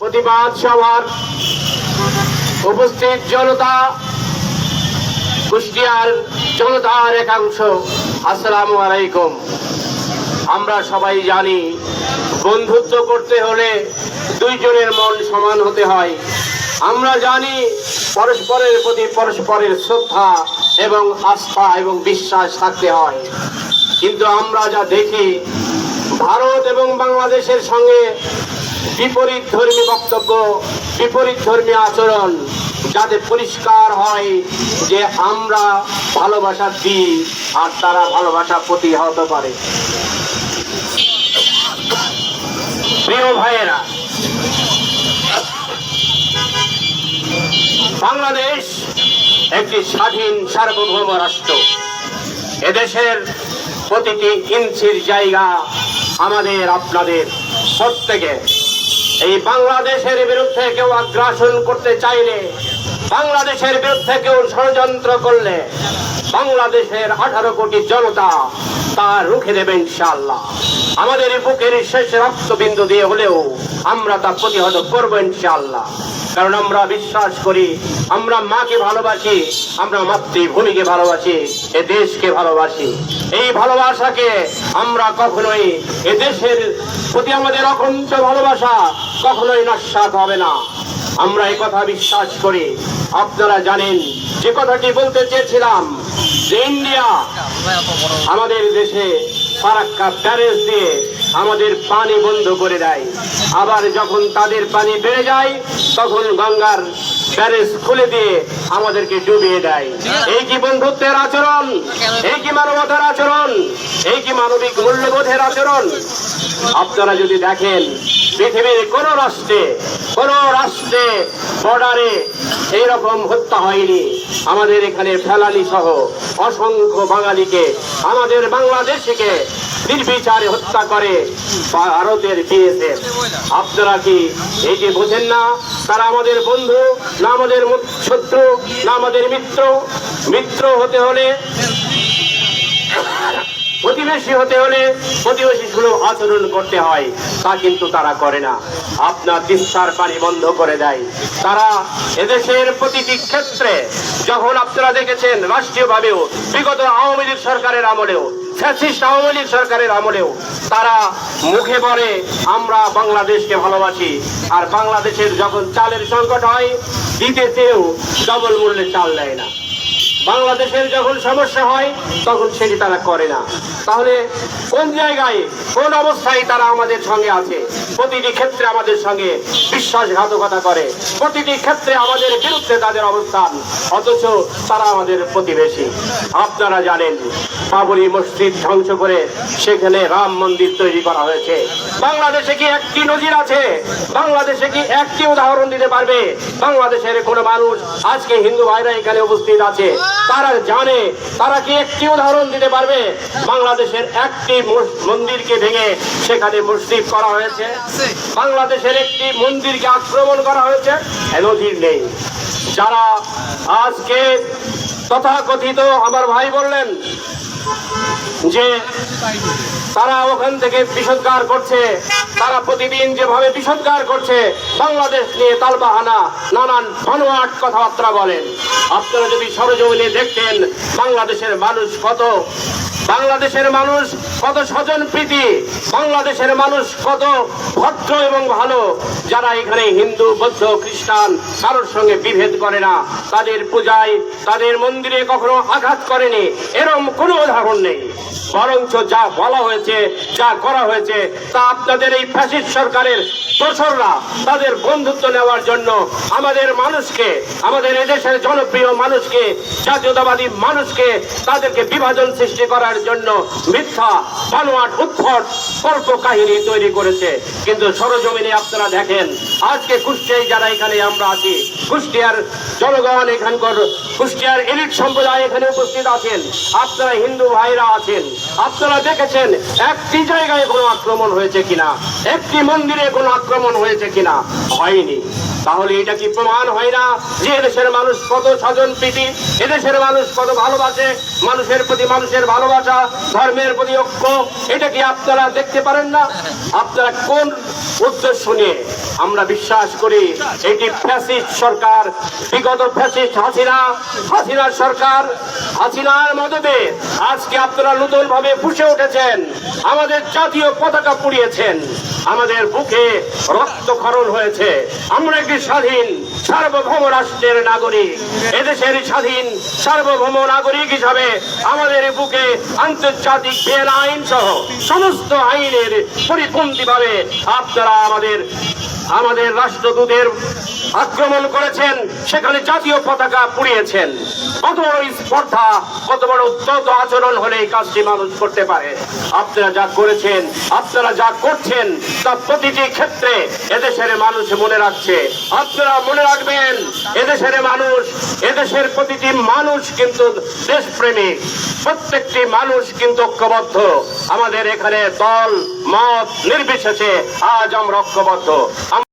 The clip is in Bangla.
প্রতিবাদ সভার উপস্থিত জনতা, কুষ্টিয়ার জনতার একাংশ, আসসালামু আলাইকুম। আমরা সবাই জানি বন্ধুত্ব করতে হলে দুইজনের মন সমান হতে হয়। আমরা জানি পরস্পরের প্রতি পরস্পরের শ্রদ্ধা এবং আস্থা এবং বিশ্বাস থাকতে হয়। কিন্তু আমরা যা দেখি, ভারত এবং বাংলাদেশের সঙ্গে বিপরীত ধর্মী বক্তব্য, বিপরীত ধর্মী আচরণ, যাতে পরিষ্কার হয় যে আমরা ভালোবাসা দিই আর তারা ভালোবাসা প্রতিহত করে। প্রিয় ভাইয়েরা, বাংলাদেশ একটি স্বাধীন সার্বভৌম রাষ্ট্র। এদেশের প্রতিটি ইঞ্চির জায়গা আমাদের, আপনাদের প্রত্যেকের। এই বাংলাদেশের বিরুদ্ধে কেউ আগ্রাসন করতে চাইলে, বাংলাদেশের বিরুদ্ধে কেউ ষড়যন্ত্র করলে, বাংলাদেশের 18 কোটি জনতা তা রুখে দেবে ইনশাআল্লাহ। আমাদের বুকের শেষ রক্তবিন্দু দিয়ে হলেও আমরা তা প্রতিহত করবো ইনশাআল্লাহ। কারণ আমরা বিশ্বাস করি, আমরা মাকে ভালোবাসি, আমরা মাতৃভূমিকে ভালোবাসি, এ দেশকে ভালোবাসি। এই ভালোবাসাকে আমরা কখনোই, এ দেশের প্রতি আমাদের অকুণ্ঠ ভালোবাসা কখনোই নস্যাৎ হবে না। আমরা এই কথা বিশ্বাস করি। আপনারা জানেন যে কথাটি বলতে চেয়েছিলাম, যে ইন্ডিয়া আমাদের দেশে ফারাক্কা ব্যারেজ দিয়ে আমাদের পানি বন্ধ করে দেয়, আবার যখন তাদের পানি বেড়ে যায় তখন গঙ্গার ব্যারেজ খুলে দিয়ে আমাদেরকে ডুবিয়ে দেয়। এই কি বন্ধুত্বের আচরণ? এই কি মানবতার আচরণ? এই কি মানবিক মূল্যবোধের আচরণ? আপনারা যদি দেখেন, পৃথিবীর কোন রাষ্ট্রে বর্ডারে এইরকম হত্যা হয়নি। আমাদের এখানে ফেলানি সহ অসংখ্য বাঙালিকে, আমাদের বাংলাদেশকে নির্বিচারে হত্যা করে ভারতের বিএসএফ। আপনারা কি এই যে বোঝেন না, তারা আমাদের বন্ধু না আমাদের শত্রু না আমাদের মিত্র? মিত্র হতে হলে, প্রতিবেশী হতে হলে প্রতিবেশী সুলভ আচরণ করতে হয়, তা কিন্তু তারা করে না। আপনার তিস্তার পানি বন্ধ করে দেয় তারা। এদেশের প্রতিটি ক্ষেত্রে যখন আপনারা দেখেছেন, রাষ্ট্রীয়ভাবেও বিগত আওয়ামী লীগ সরকারের আমলেও, ফ্যাসিস্ট আওয়ামী লীগ সরকারের আমলেও তারা মুখে বলে আমরা বাংলাদেশকে ভালোবাসি, আর বাংলাদেশের যখন চালের সংকট হয় দিতে চেয়েও ডবল মূল্যে চাল দেয় না। বাংলাদেশের যখন সমস্যা হয় তখন সেটি তারা করে না। তাহলে কোন জায়গায়, কোন অবস্থায় তারা আমাদের সঙ্গে আছে? প্রতিটি ক্ষেত্রে আমাদের সঙ্গে বিশ্বাসঘাতকতা করে, প্রতিটি ক্ষেত্রে আমাদের বিরুদ্ধে তাদের অবস্থান, অথচ তারা আমাদের প্রতিবেশী। আপনারা জানেন, বাবরি মসজিদ ধ্বংস করে সেখানে রাম মন্দির তৈরি করা হয়েছে। বাংলাদেশে কি একটি নজির আছে? বাংলাদেশে কি একটি উদাহরণ দিতে পারবে? বাংলাদেশের কোন মানুষ, আজকে হিন্দু ভাইরা এখানে উপস্থিত আছে, তারা জানে, তারা কি একটি উদাহরণ দিতে পারবে বাংলাদেশের একটি মন্দিরকে ভেঙে সেখানে মসজিদ করা হয়েছে? বাংলাদেশের একটি মন্দিরকে আক্রমণ করা হয়েছে? নজির নেই। যারা আজকে তথাকথিত, আমার ভাই বললেন যে তারা ওখান থেকে বিষোদ্গার করছে, তারা প্রতিদিন যেভাবে বিষোদ্গার করছে, বাংলাদেশ নিয়ে তালবাহানা, নানান ভানুয়াট কথাবার্তা বলেন। আপনারা যদি সরজমিনে দেখতেন বাংলাদেশের মানুষ কত স্বজন প্রীতি, বাংলাদেশের মানুষ কত ভদ্র এবং ভালো, যারা এখানে হিন্দু, বৌদ্ধ, খ্রিস্টান কারোর সঙ্গে বিভেদ করে না, তাদের পূজায়, তাদের মন্দিরে কখনো আঘাত করেনি, এরকম কোনো উদাহরণ নেই। বরঞ্চ যা বলা হয়েছে, যা করা হয়েছে, তা আপনাদের এই ফ্যাসিস্ট সরকারের দোসররা তাদের বন্ধুত্ব নেওয়ার জন্য আমাদের মানুষকে, আমাদের এদেশের জনপ্রিয় মানুষকে, জাতীয়তাবাদী মানুষকে, তাদেরকে বিভাজন সৃষ্টি করার জন্য মিথ্যা, বানোয়াট, উদ্ভট কল্প কাহিনী তৈরি করেছে। কিন্তু সরজমিনে আপনারা দেখেন, আজকে কুষ্টিয়ায় যারা এখানে আমরা আছি, কুষ্টিয়ার জনগণ, এখানকার কুষ্টিয়ার এলিট সম্প্রদায় এখানে উপস্থিত আছেন, আপনারা হিন্দু ভাইরা আছেন, আপনারা দেখেছেন একটি জায়গায় কোনো আক্রমণ হয়েছে কিনা, একটি মন্দিরে কোনো আক্রমণ হয়েছে কিনা? হয়নি। তাহলে এটা কি প্রমাণ হয় না যে এদেশের মানুষ কত স্বজন প্রীতি, এদেশের মানুষ কত ভালোবাসে, মানুষের প্রতি মানুষের ভালোবাসা, ধর্মের প্রতি ঐক্য, এটা কি আপনারা দেখতে পারেন না? আপনারা কোন উদ্দেশ্য নিয়ে? আমরা বিশ্বাস করি এটি ফ্যাসিস্ট সরকার, বিগত ফ্যাসিস্ট হাসিনার সরকার, হাসিনার মদতে আজকে আপনারা নতুন ভাবে ফুসে উঠেছেন, আমাদের জাতীয় পতাকা পুড়িয়েছেন, আমাদের বুকে রক্তক্ষরণ হয়েছে। আমরা একটি স্বাধীন সার্বভৌম রাষ্ট্রের নাগরিক, এদেশের স্বাধীন সার্বভৌম নাগরিক হিসাবে আমাদের বুকে আন্তর্জাতিক ভিয়েনা আইন সহ সমস্ত আইনের পরিপন্থীভাবে আপনারা আমাদের রাষ্ট্রদূতের আক্রমণ করেছেন, সেখানে জাতীয় পতাকা পুড়িয়েছেন। কত বড় স্পর্ধা, কত বড় উদ্ধত আচরণ হলে এই কাজটি মানুষ করতে পারে? আপনারা যা করেছেন, আপনারা যা করছেন তা প্রতিটি ক্ষেত্রে এদেশের মানুষ মনে রাখছে। আপনারা মনে রাখবেন, এদেশের মানুষ, এদেশের প্রতিটি মানুষ কিন্তু দেশপ্রেমিক, প্রত্যেকটি মানুষ কিন্তু ঐক্যবদ্ধ। আমাদের এখানে দল মত নির্বিশেষে আজ আমরা ঐক্যবদ্ধ।